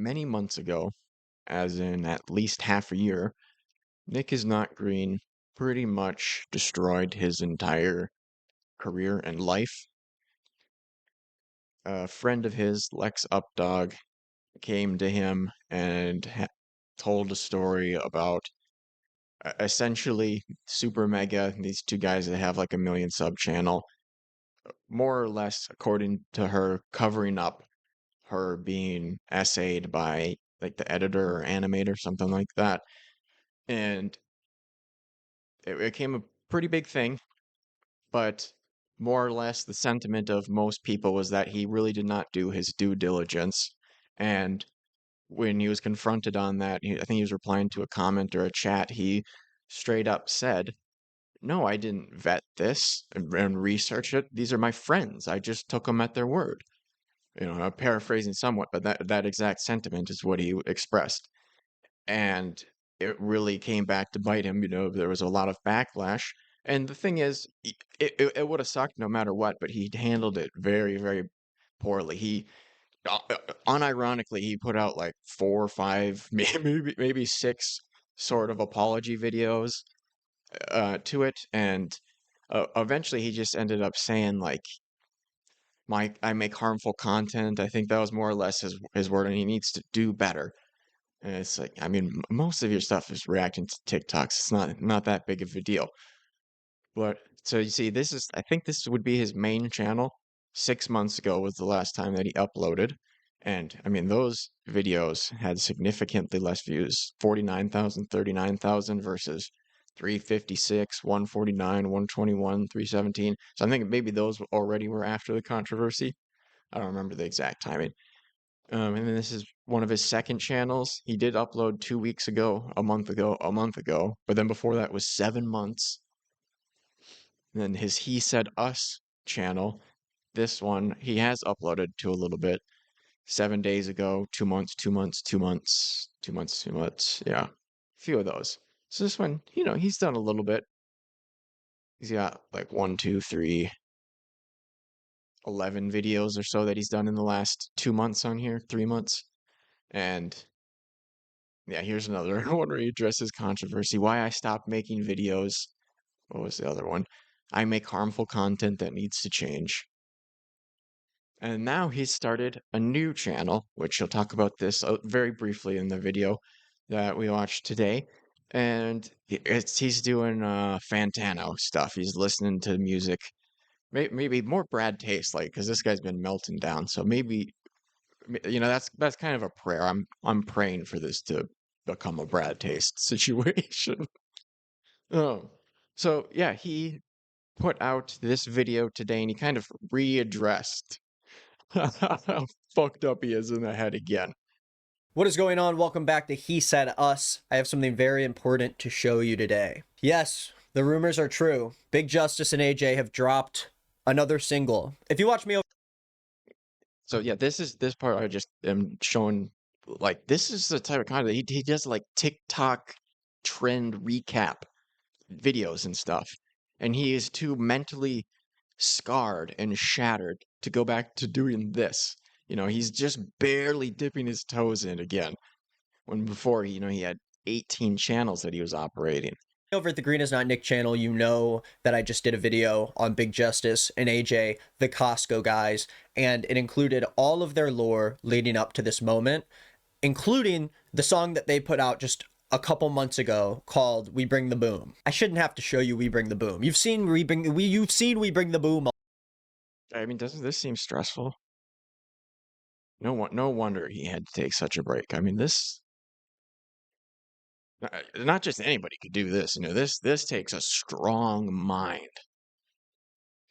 many months ago, as in at least half a year, Nick is Not Green pretty much destroyed his entire career and life. A friend of his, Lex Updog, came to him and told a story about essentially Super Mega, these two guys that have like a million sub channel, more or less, according to her, covering up her being essayed by like the editor or animator, something like that. And it became a pretty big thing, but more or less the sentiment of most people was that he really did not do his due diligence. And when he was confronted on that, I think he was replying to a comment or a chat, he straight up said, "No, I didn't vet this and research it. These are my friends. I just took them at their word." I'm paraphrasing somewhat, but that exact sentiment is what he expressed. And it really came back to bite him. There was a lot of backlash. And the thing is, it would have sucked no matter what, but he handled it very, very poorly. Unironically, he put out like 4 or 5, maybe 6 sort of apology videos to it. And eventually he just ended up saying like, I make harmful content. I think that was more or less his word, and he needs to do better. And it's like, I mean, most of your stuff is reacting to TikToks. It's not that big of a deal. But so you see, I think this would be his main channel. 6 months ago was the last time that he uploaded. And I mean, those videos had significantly less views, 49,000, 39,000 versus 356, 149, 121, 317. So I think maybe those already were after the controversy. I don't remember the exact timing. And then this is one of his second channels. He did upload 2 weeks ago, a month ago, but then before that was 7 months. And then his He Said Us channel, this one, he has uploaded to a little bit. 7 days ago, 2 months, 2 months, 2 months, 2 months, 2 months. Yeah, a few of those. So this one, he's done a little bit. He's got like 1, 2, 3, 11 videos or so that he's done in the last 2 months on here, 3 months. And yeah, here's another one where he addresses controversy. Why I stopped making videos. What was the other one? I make harmful content that needs to change. And now he's started a new channel, which he'll talk about this very briefly in the video that we watched today. And he's doing Fantano stuff. He's listening to music, maybe more Brad Taste like, because this guy's been melting down. So maybe that's kind of a prayer. I'm praying for this to become a Brad Taste situation. Oh, so yeah, he put out this video today, and he kind of readdressed how fucked up he is in the head again. What is going on? Welcome back to He Said Us. I have something very important to show you today. Yes, the rumors are true. Big Justice and AJ have dropped another single. If you watch me over So yeah, this part I just am showing. Like, this is the type of content he does, like TikTok trend recap videos and stuff, and he is too mentally scarred and shattered to go back to doing this. He's just barely dipping his toes in again, when before he had 18 channels that he was operating. over at the Green Is Not Nick channel, you know that I just did a video on Big Justice and AJ, the Costco guys, and it included all of their lore leading up to this moment, including the song that they put out just a couple months ago called We Bring the Boom. I shouldn't have to show you We Bring the Boom. You've seen We Bring the Boom. I mean, doesn't this seem stressful? No wonder he had to take such a break. I mean, not just anybody could do this. This takes a strong mind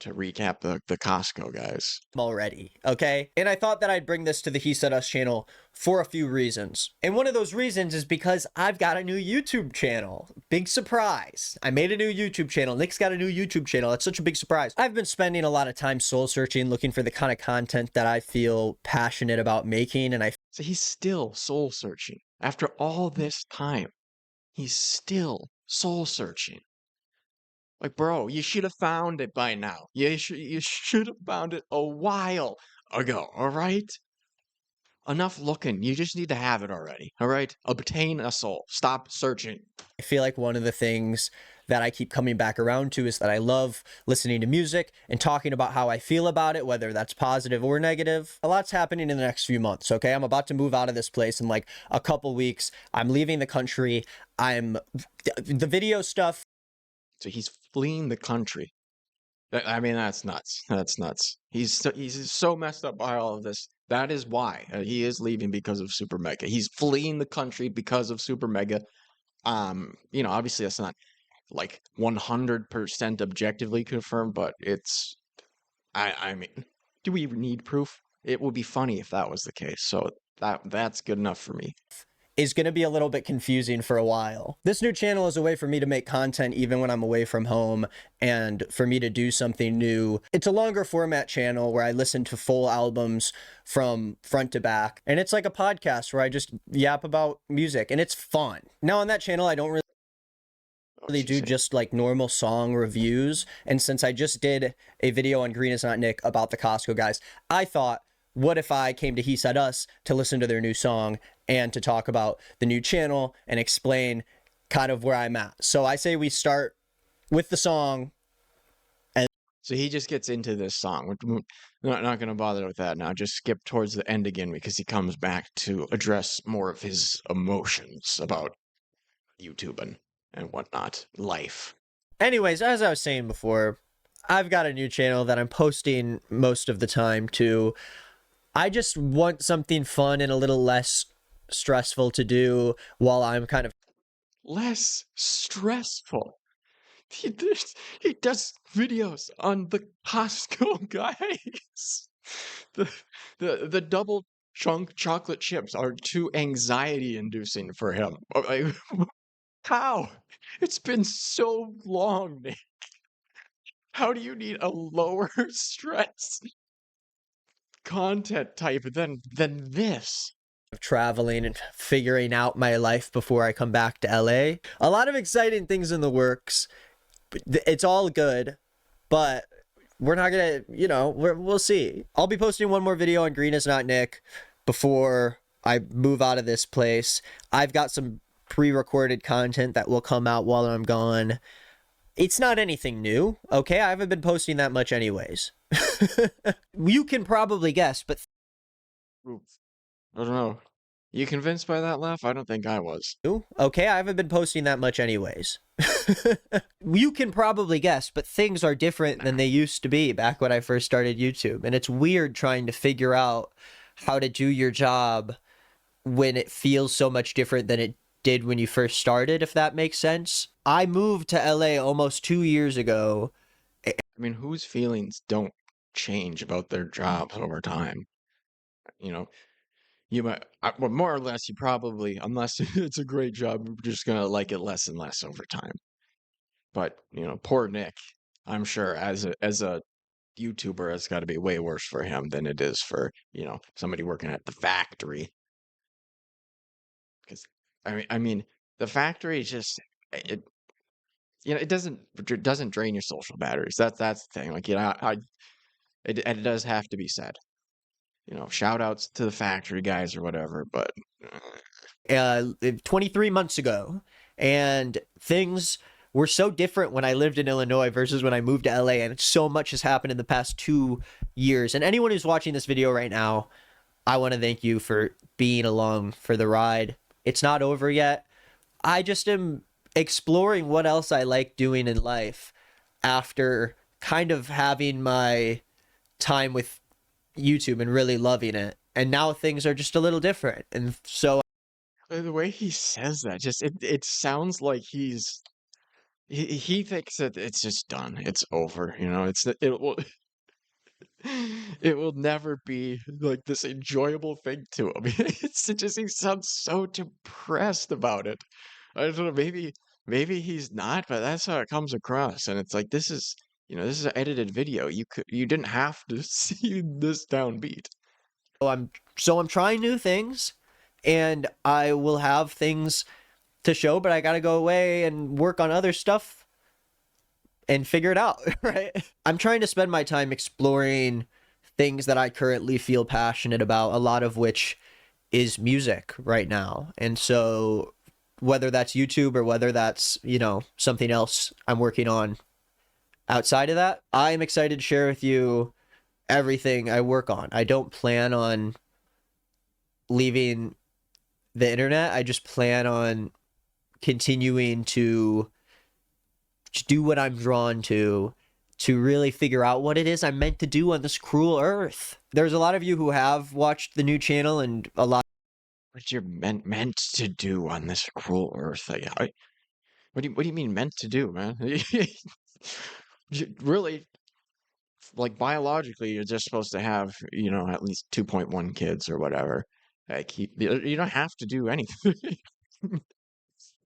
to recap the Costco guys. Already, okay? And I thought that I'd bring this to the He Said Us channel for a few reasons. And one of those reasons is because I've got a new YouTube channel. Big surprise. I made a new YouTube channel. Nick's got a new YouTube channel. It's such a big surprise. I've been spending a lot of time soul searching, looking for the kind of content that I feel passionate about making, and So he's still soul searching. After all this time, he's still soul searching. Like, bro, you should have found it by now. You should have found it a while ago, all right? enough looking. You just need to have it already. All right? Obtain a soul. Stop searching. I feel like one of the things that I keep coming back around to is that I love listening to music and talking about how I feel about it, whether that's positive or negative. A lot's happening in the next few months, okay? I'm about to move out of this place in like a couple weeks. I'm leaving the country. The video stuff. So he's fleeing the country. I mean, that's nuts. That's nuts. He's so messed up by all of this. That is why he is leaving because of Super Mega. He's fleeing the country because of Super Mega. Obviously that's not like 100% objectively confirmed, but it's I mean, do we need proof? It would be funny if that was the case. So that's good enough for me. Is going to be a little bit confusing for a while. This new channel is a way for me to make content even when I'm away from home and for me to do something new. It's a longer format channel where I listen to full albums from front to back. And it's like a podcast where I just yap about music and it's fun. Now on that channel, I don't really do just like normal song reviews. And since I just did a video on Green Is Not Nick about the Costco guys, I thought, what if I came to He Said Us to listen to their new song and to talk about the new channel and explain kind of where I'm at? So I say we start with the song. So he just gets into this song. We're not going to bother with that now. Just skip towards the end again because he comes back to address more of his emotions about YouTube and whatnot, life. Anyways, as I was saying before, I've got a new channel that I'm posting most of the time to. I just want something fun and a little less stressful to do while I'm kind of less stressful. He does videos on the Costco guys. The double chunk chocolate chips are too anxiety inducing for him. How? It's been so long, Nick. How do you need a lower stress content type than this? traveling and figuring out my life before I come back to LA. A lot of exciting things in the works. It's all good, but we're not gonna, we'll see. I'll be posting one more video on Green Is Not Nick before I move out of this place. I've got some pre-recorded content that will come out while I'm gone. It's not anything new, okay? I haven't been posting that much anyways. You can probably guess, but I don't know. You convinced by that laugh? I don't think I was. Okay, I haven't been posting that much anyways. You can probably guess, but things are different than they used to be back when I first started YouTube. And it's weird trying to figure out how to do your job when it feels so much different than it did when you first started, if that makes sense. I moved to LA almost 2 years ago. I mean, whose feelings don't change about their jobs over time? You might, well, more or less, you probably, unless it's a great job, you're just gonna like it less and less over time. But poor Nick, I'm sure as a YouTuber, it's got to be way worse for him than it is for somebody working at the factory. Because I mean, the factory is just it doesn't drain your social batteries. That's the thing. Like it does have to be said. Shout outs to the factory guys or whatever, but 23 months ago, and things were so different when I lived in Illinois versus when I moved to LA, and so much has happened in the past 2 years. And anyone who's watching this video right now, I want to thank you for being along for the ride. It's not over yet. I just am exploring what else I like doing in life after kind of having my time with YouTube and really loving it. And now things are just a little different. And so the way he says that, just it sounds like he thinks that it's just done. It's over. It will never be like this enjoyable thing to him. He sounds so depressed about it. I don't know, maybe he's not, but that's how it comes across. And it's like this is an edited video. You didn't have to see this downbeat. I'm trying new things, and I will have things to show, but I got to go away and work on other stuff and figure it out, right? I'm trying to spend my time exploring things that I currently feel passionate about, a lot of which is music right now. And so whether that's YouTube or whether that's, something else I'm working on outside of that, I'm excited to share with you everything I work on. I don't plan on leaving the internet. I just plan on continuing to do what I'm drawn to really figure out what it is I'm meant to do on this cruel earth. There's a lot of you who have watched the new channel, and a lot What you're meant to do on this cruel earth. What do you mean meant to do, man? Really, like biologically, you're just supposed to have, at least 2.1 kids or whatever. Like you don't have to do anything.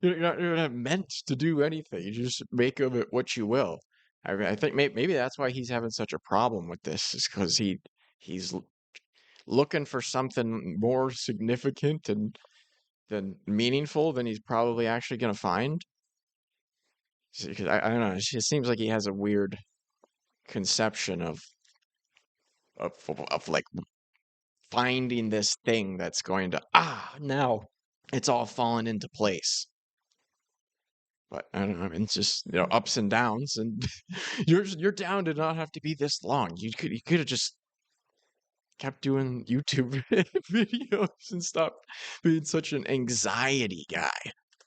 You're not meant to do anything. You just make of it what you will. I mean, I think maybe that's why he's having such a problem with this, is because he's looking for something more significant and than meaningful than he's probably actually gonna find. 'Cause I don't know. It just seems like he has a weird conception of like finding this thing that's going to now it's all fallen into place. But I don't know. I mean, it's just ups and downs, and you're down to not have to be this long. You could have just kept doing YouTube videos and stopped being such an anxiety guy.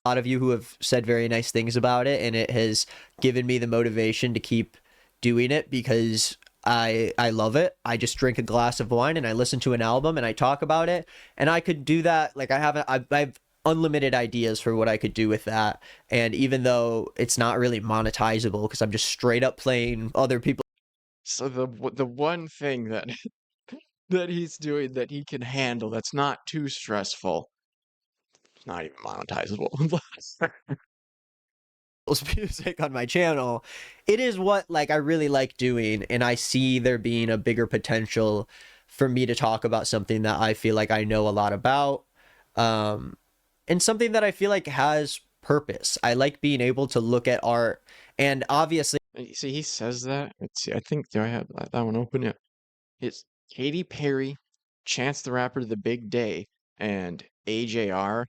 of you who have said very nice things about it, and it has given me the motivation to keep doing it because I love it. I just drink a glass of wine and I listen to an album and I talk about it, and I could do that. Like I've unlimited ideas for what I could do with that. And even though it's not really monetizable because I'm just straight up playing other people. So the one thing that that he's doing that he can handle that's not too stressful, it's not even monetizable. Music on my channel, it is what like I really like doing, and I see there being a bigger potential for me to talk about something that I feel like I know a lot about, um and something that I feel like has purpose. I like being able to look at art, and obviously You see, he says that. Let's see. I think, do I have that one open? Yeah. It's Katy Perry, Chance the Rapper, The Big Day, and AJR.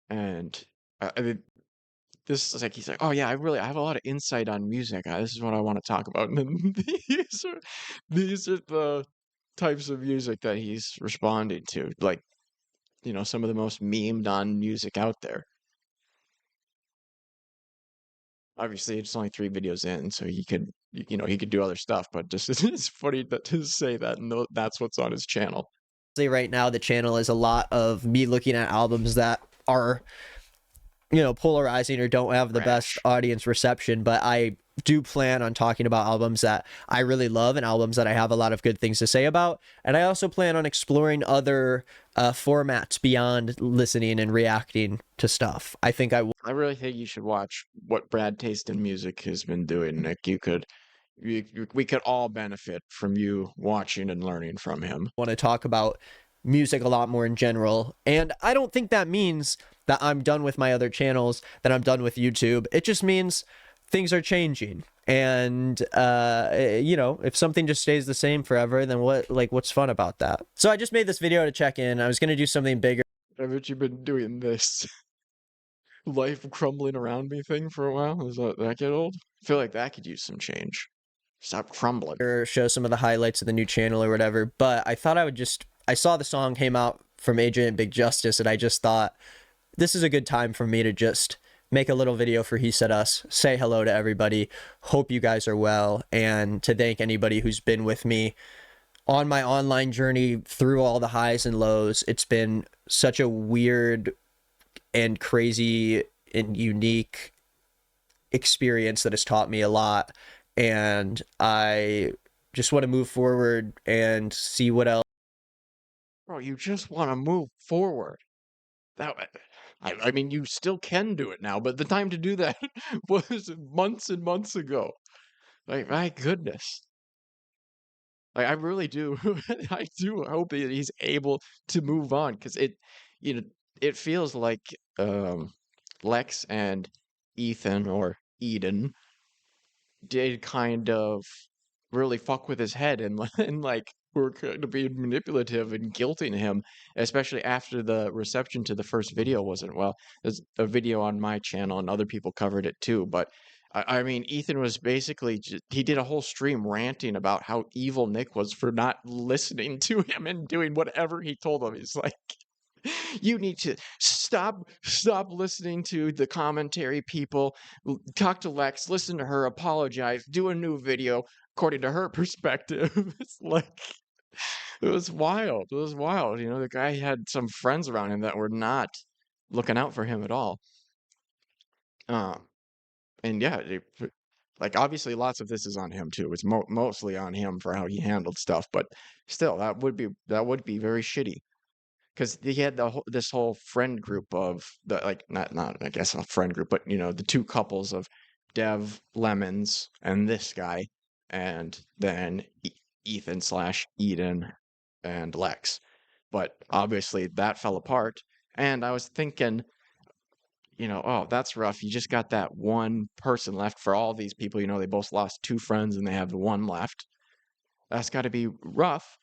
And I mean, this is like he's like, oh yeah, I have a lot of insight on music. This is what I want to talk about. And then these are the types of music that he's responding to. Like, some of the most memed on music out there. Obviously, it's only 3 videos in, so he could do other stuff, but just it's funny that to say that, and that's what's on his channel. right now the channel is a lot of me looking at albums that are polarizing or don't have the best Trash. audience reception, but I do plan on talking about albums that I really love and albums that I have a lot of good things to say about. And I also plan on exploring other formats beyond listening and reacting to stuff. I think I really think you should watch what Brad Taste in Music has been doing, Nick. We could all benefit from you watching and learning from him. want to talk about music a lot more in general. And I don't think that means that I'm done with my other channels, that I'm done with YouTube. It just means things are changing. And if something just stays the same forever, then what's fun about that? So I just made this video to check in. I was going to do something bigger. Haven't you been doing this life crumbling around me thing for a while? Does that get old? I feel like that could use some change. Stop crumbling. Or show some of the highlights of the new channel or whatever, but I thought I saw the song came out from AJ and Big Justice, and I just thought this is a good time for me to just make a little video for He Said Us, say hello to everybody, hope you guys are well, and to thank anybody who's been with me on my online journey through all the highs and lows. It's been such a weird and crazy and unique experience that has taught me a lot, and I just want to move forward and see what else. Bro, you just want to move forward. That I mean, you still can do it now, but the time to do that was months and months ago. Like, my goodness. Like, I really do. I do hope that he's able to move on, because you know, it feels like Lex and Ethan, or Eden, did kind of really fuck with his head, and and like were kind of being manipulative and guilting him, especially after the reception to the first video wasn't well. There's a video on my channel and other people covered it too, but I mean, Ethan was basically he did a whole stream ranting about how evil Nick was for not listening to him and doing whatever he told him. He's like, you need to stop listening to the commentary people. Talk to Lex, listen to her, apologize, do a new video according to her perspective. It's like it was wild. It was wild. You know, the guy had some friends around him that were not looking out for him at all. Um, and yeah, like obviously lots of this is on him too. It's mostly on him for how he handled stuff, but still, that would be very shitty. Because he had this whole friend group of the like not I guess a friend group, but you know the two couples of Dev Lemons and this guy, and then Ethan slash Eden and Lex. But obviously that fell apart, and I was thinking, oh, that's rough. You just got that one person left for all these people. You know, they both lost two friends and they have the one left. That's got to be rough.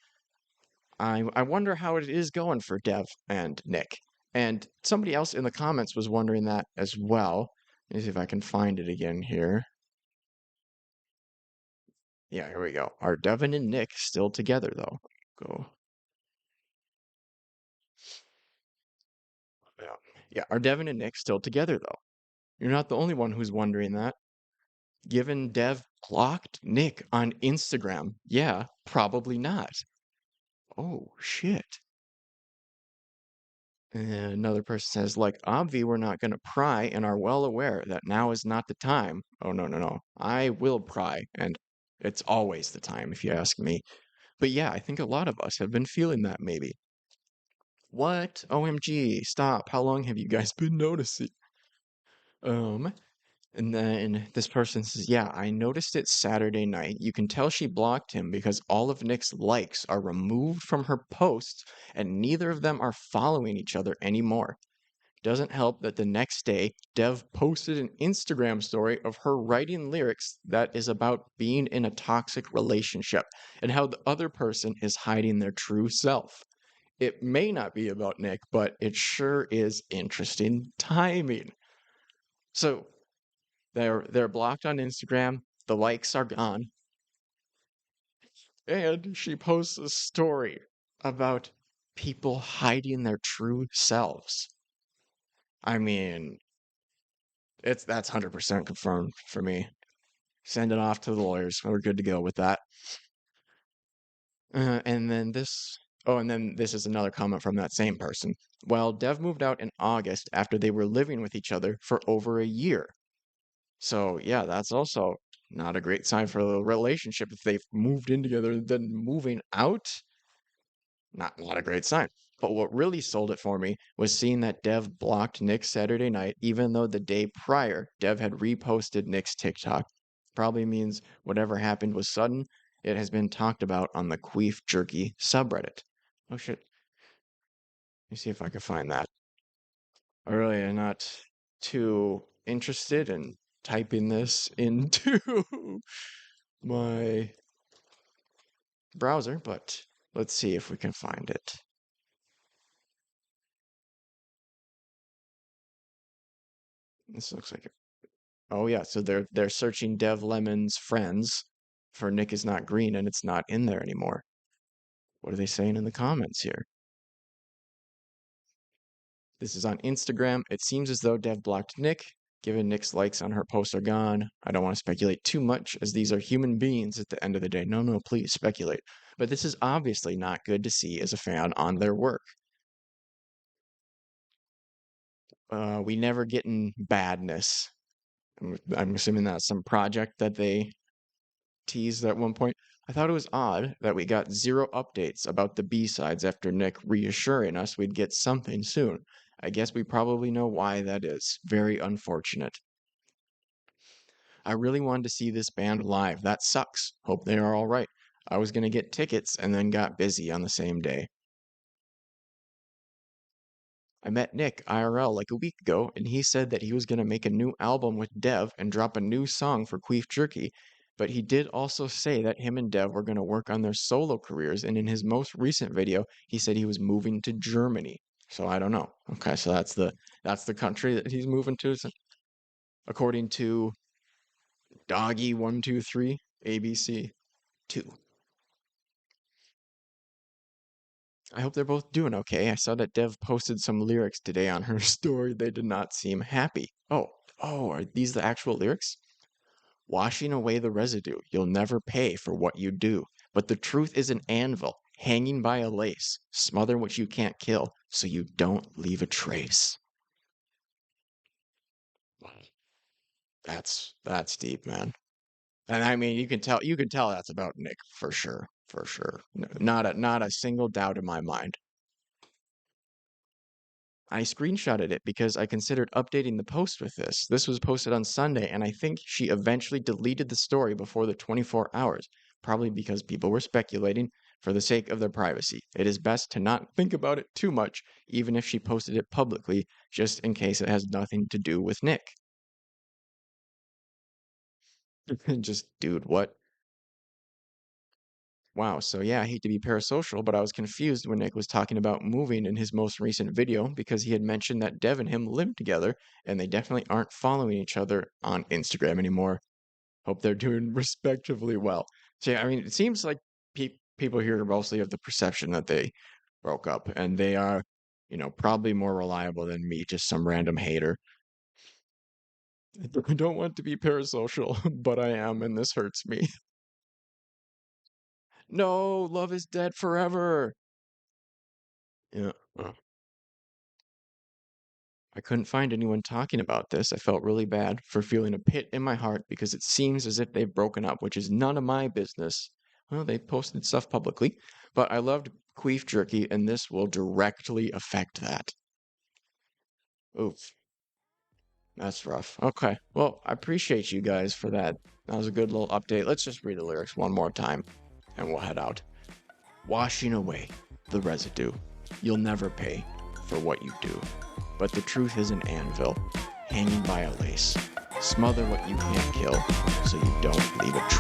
I wonder how it is going for Dev and Nick. And somebody else in the comments was wondering that as well. Let me see if I can find it again here. Yeah, here we go. Are Devin and Nick still together though? Go. Yeah. Yeah, are Devin and Nick still together though? You're not the only one who's wondering that. Given Dev blocked Nick on Instagram, yeah, probably not. Oh, shit. And another person says, like, Obvi, we're not going to pry and are well aware that now is not the time. Oh, no, no, no. I will pry, and it's always the time, if you ask me. But yeah, I think a lot of us have been feeling that maybe. What? OMG, stop. How long have you guys been noticing? Um, and then this person says, yeah, I noticed it Saturday night. You can tell she blocked him because all of Nick's likes are removed from her posts and neither of them are following each other anymore. Doesn't help that the next day, Dev posted an Instagram story of her writing lyrics that is about being in a toxic relationship and how the other person is hiding their true self. It may not be about Nick, but it sure is interesting timing. So they're blocked on Instagram, the likes are gone, and she posts a story about people hiding their true selves. I mean, that's 100% confirmed for me. Send it off to the lawyers. We're good to go with that. And then this. Oh, and then this is another comment from that same person. Well, Dev moved out in August after they were living with each other for over a year. So yeah, that's also not a great sign for the relationship if they've moved in together and then moving out. Not a great sign. But what really sold it for me was seeing that Dev blocked Nick Saturday night, even though the day prior Dev had reposted Nick's TikTok. Probably means whatever happened was sudden. It has been talked about on the Queef Jerky subreddit. Oh shit. Let me see if I can find that. I really am not too interested in typing this into my browser, but let's see if we can find it. This looks like it. Oh yeah, so they're searching Dev Lemon's friends for Nick is not green and it's not in there anymore. What are they saying in the comments here? This is on Instagram. It seems as though Dev blocked Nick. Given Nick's likes on her posts are gone, I don't want to speculate too much as these are human beings at the end of the day. No, no, please speculate. But this is obviously not good to see as a fan on their work. We never getting badness. I'm assuming that's some project that they teased at one point. I thought it was odd that we got zero updates about the B-sides after Nick reassuring us we'd get something soon. I guess we probably know why that is. Very unfortunate. I really wanted to see this band live. That sucks. Hope they are all right. I was going to get tickets and then got busy on the same day. I met Nick IRL like a week ago, and he said that he was going to make a new album with Dev and drop a new song for Queef Jerky. but he did also say that him and Dev were going to work on their solo careers, and in his most recent video, he said he was moving to Germany. So I don't know. Okay, so that's the country that he's moving to, according to Doggy123 ABC2. I hope they're both doing okay. I saw that Dev posted some lyrics today on her story. They did not seem happy. Oh, are these the actual lyrics? Washing away the residue, you'll never pay for what you do. But the truth is an anvil, hanging by a lace. Smother what you can't kill, so you don't leave a trace. That's deep, man. And I mean, you can tell that's about Nick for sure, for sure. Not a single doubt in my mind. I screenshotted it because I considered updating the post with this. This was posted on Sunday, and I think she eventually deleted the story before the 24 hours, probably because people were speculating for the sake of their privacy. It is best to not think about it too much, even if she posted it publicly, just in case it has nothing to do with Nick. Just, dude, what? Wow, so yeah, I hate to be parasocial, but I was confused when Nick was talking about moving in his most recent video because he had mentioned that Dev and him live together, and they definitely aren't following each other on Instagram anymore. Hope they're doing respectively well. So yeah, I mean, it seems like people here mostly have the perception that they broke up, and they are, probably more reliable than me, just some random hater. I don't want to be parasocial, but I am, and this hurts me. No, love is dead forever. Yeah. I couldn't find anyone talking about this. I felt really bad for feeling a pit in my heart because it seems as if they've broken up, which is none of my business. Well, they posted stuff publicly, but I loved queef jerky, and this will directly affect that. Oof, that's rough. Okay, well, I appreciate you guys for that. That was a good little update. Let's just read the lyrics one more time, and we'll head out. Washing away the residue. You'll never pay for what you do. But the truth is an anvil, hanging by a lace. Smother what you can't kill, so you don't leave a trace.